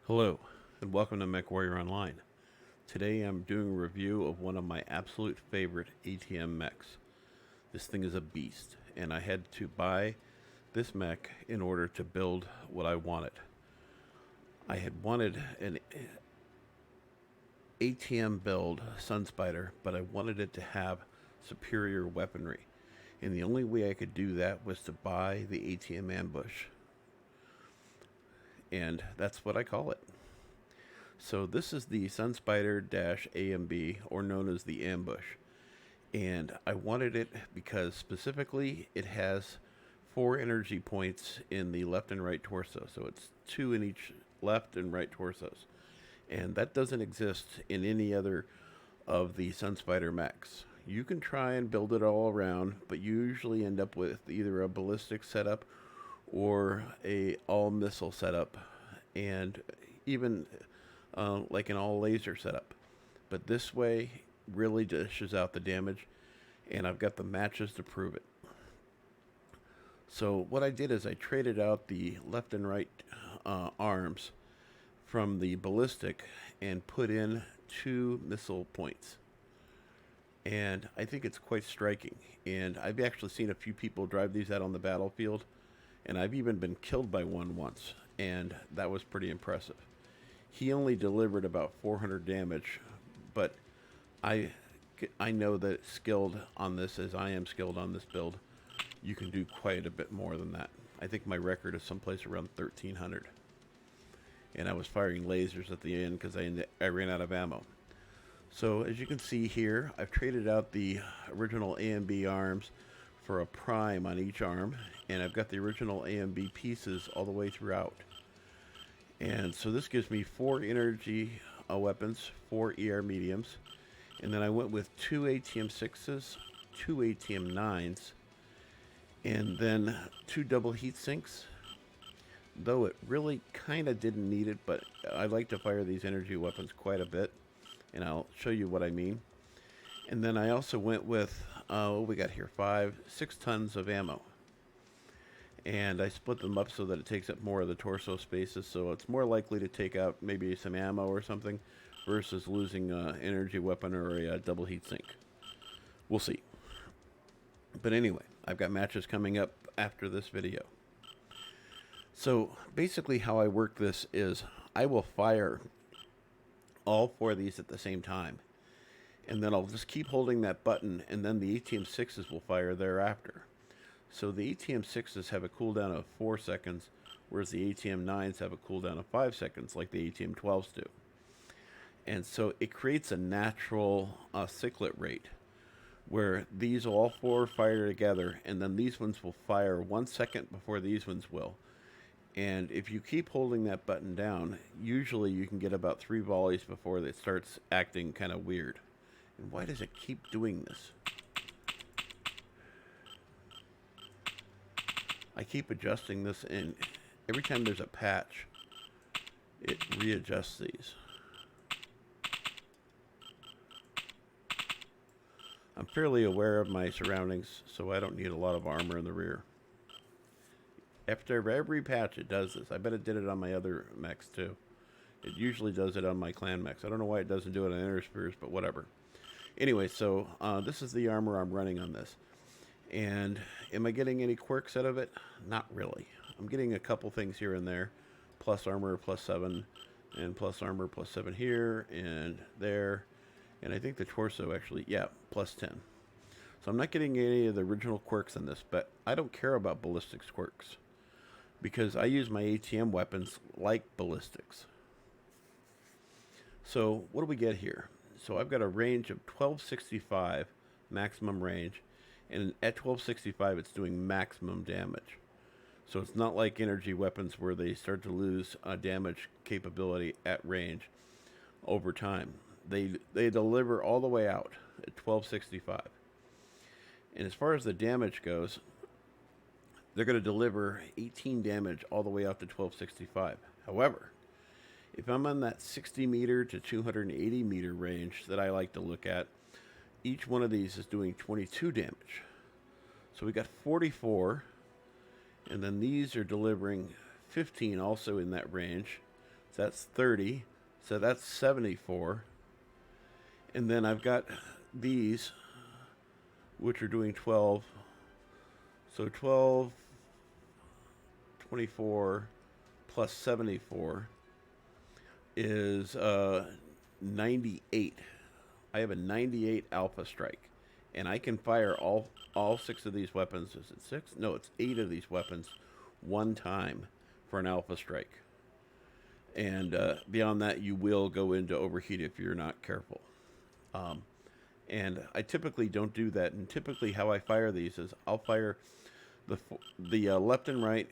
Hello, and welcome to Mechwarrior Online. Today I'm doing a review of one of my absolute favorite ATM mechs. This thing is a beast, and I had to buy this mech in order to build what I wanted. I had wanted an ATM build, Sunspider, but I wanted it to have superior weaponry. And the only way I could do that was to buy the ATM ambush. And that's what I call it. So this is the Sunspider-AMB, or known as the Ambush. And I wanted it because specifically it has 4 energy points in the left and right torso. So it's 2 in each left and right torsos. And that doesn't exist in any other of the Sunspider mechs. You can try and build it all around, but you usually end up with either a ballistic setup or a all missile setup, and even like an all laser setup. But this way really dishes out the damage, and I've got the matches to prove it. So what I did is I traded out the left and right arms from the ballistic and put in 2 missile points. And I think it's quite striking. And I've actually seen a few people drive these out on the battlefield, and I've even been killed by one once, and that was pretty impressive. He only delivered about 400 damage, but I know that skilled on this, as I am skilled on this build, you can do quite a bit more than that. I think my record is someplace around 1300. And I was firing lasers at the end because I ran out of ammo. So as you can see here, I've traded out the original AMB arms for a prime on each arm, and I've got the original AMB pieces all the way throughout. And so this gives me 4 energy weapons, 4 ER mediums, and then I went with 2 ATM 6s, 2 ATM 9s, and then 2 double heat sinks. Though it really kind of didn't need it, but I like to fire these energy weapons quite a bit, and I'll show you what I mean. And then I also went with, what we got here, 6 tons of ammo. And I split them up so that it takes up more of the torso spaces, so it's more likely to take out maybe some ammo or something versus losing an energy weapon or a double heat sink. We'll see. But anyway, I've got matches coming up after this video. So basically how I work this is I will fire all 4 of these at the same time, and then I'll just keep holding that button, and then the ATM 6s will fire thereafter. So the ATM 6s have a cooldown of 4 seconds, whereas the ATM 9s have a cooldown of 5 seconds, like the ATM 12s do. And so it creates a natural cyclet rate, where these all 4 fire together, and then these ones will fire 1 second before these ones will. And if you keep holding that button down, usually you can get about 3 volleys before it starts acting kind of weird. And why does it keep doing this? I keep adjusting this, and every time there's a patch, it readjusts these. I'm fairly aware of my surroundings, so I don't need a lot of armor in the rear. After every patch, it does this. I bet it did it on my other mechs, too. It usually does it on my clan mechs. I don't know why it doesn't do it on Interspears, but whatever. Anyway, so this is the armor I'm running on this. And am I getting any quirks out of it? Not really. I'm getting a couple things here and there. Plus armor, plus 7, and plus armor, plus 7 here and there. And I think the torso actually, yeah, plus 10. So I'm not getting any of the original quirks in this, but I don't care about ballistics quirks, because I use my ATM weapons like ballistics. So what do we get here? So I've got a range of 1265 maximum range, and at 1265 it's doing maximum damage. So it's not like energy weapons where they start to lose damage capability at range over time. They deliver all the way out at 1265. And as far as the damage goes, they're going to deliver 18 damage all the way out to 1265. However, if I'm on that 60 meter to 280 meter range that I like to look at, each one of these is doing 22 damage. So we got 44, and then these are delivering 15 also in that range. So that's 30. So that's 74. And then I've got these, which are doing 12. So 12, 24 plus 74 is 98. I have a 98 alpha strike. And I can fire all 6 of these weapons. Is it 6? No, it's 8 of these weapons one time for an alpha strike. And beyond that, you will go into overheat if you're not careful. And I typically don't do that. And typically how I fire these is I'll fire the left and right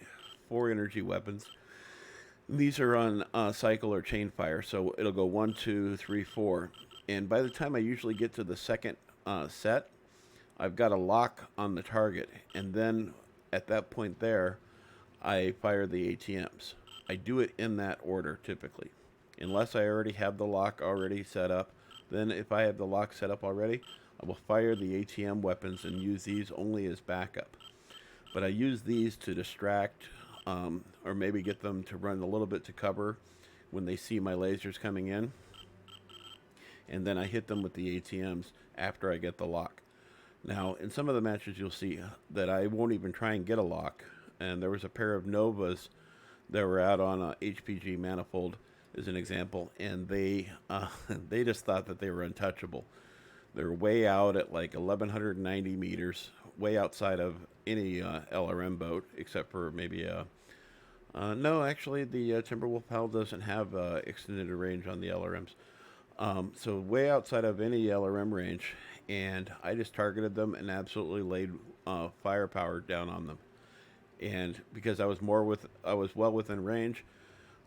4 energy weapons. These are on cycle or chain fire. So it'll go 1, 2, 3, 4. And by the time I usually get to the second set, I've got a lock on the target. And then at that point there, I fire the ATMs. I do it in that order typically. Unless I already have the lock already set up. Then if I have the lock set up already, I will fire the ATM weapons and use these only as backup. But I use these to distract or maybe get them to run a little bit to cover when they see my lasers coming in. And then I hit them with the ATMs after I get the lock. Now, in some of the matches you'll see that I won't even try and get a lock. And there was a pair of Novas that were out on a HPG manifold as an example, and they just thought that they were untouchable. They're way out at like 1,190 meters, way outside of any LRM boat, except for maybe a... no, actually, the Timberwolf PAL doesn't have extended range on the LRMs. So way outside of any LRM range, and I just targeted them and absolutely laid firepower down on them. And because I was well within range,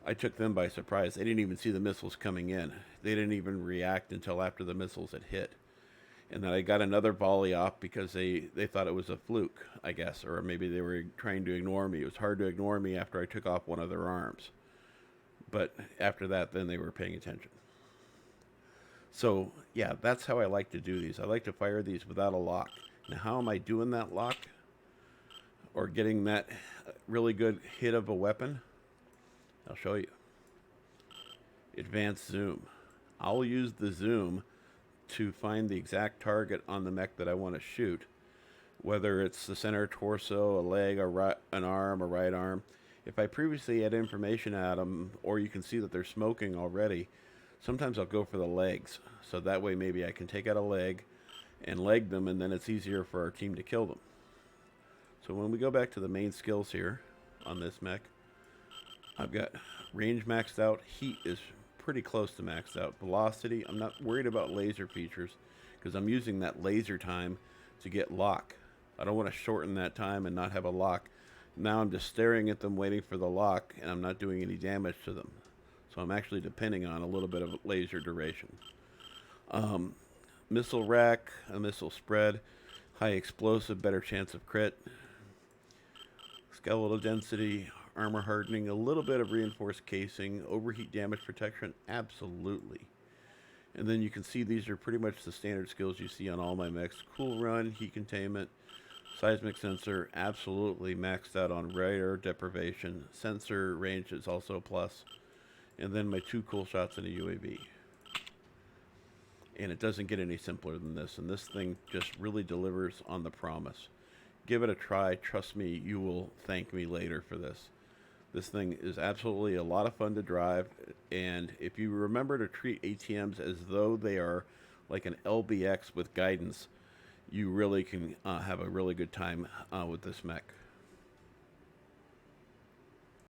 I took them by surprise. They didn't even see the missiles coming in. They didn't even react until after the missiles had hit. And then I got another volley off because they thought it was a fluke, I guess, or maybe they were trying to ignore me. It was hard to ignore me after I took off one of their arms. But after that, then they were paying attention. So, yeah, that's how I like to do these. I like to fire these without a lock. Now, how am I doing that lock? Or getting that really good hit of a weapon? I'll show you. Advanced zoom. I'll use the zoom to find the exact target on the mech that I want to shoot. Whether it's the center torso, a leg, an arm, a right arm. If I previously had information at them, or you can see that they're smoking already, sometimes I'll go for the legs. So that way maybe I can take out a leg and leg them, and then it's easier for our team to kill them. So when we go back to the main skills here on this mech, I've got range maxed out. Heat is pretty close to maxed out. Velocity, I'm not worried about laser features because I'm using that laser time to get lock. I don't want to shorten that time and not have a lock. Now I'm just staring at them waiting for the lock, and I'm not doing any damage to them. So I'm actually depending on a little bit of laser duration. Missile rack, a missile spread, high explosive, better chance of crit. Skeletal density, armor hardening, a little bit of reinforced casing, overheat damage protection, absolutely. And then you can see these are pretty much the standard skills you see on all my mechs. Cool run, heat containment, seismic sensor, absolutely maxed out on radar deprivation. Sensor range is also a plus. And then my 2 cool shots in a UAV. And it doesn't get any simpler than this. And this thing just really delivers on the promise. Give it a try. Trust me, you will thank me later for this. This thing is absolutely a lot of fun to drive. And if you remember to treat ATMs as though they are like an LBX with guidance, you really can have a really good time with this mech.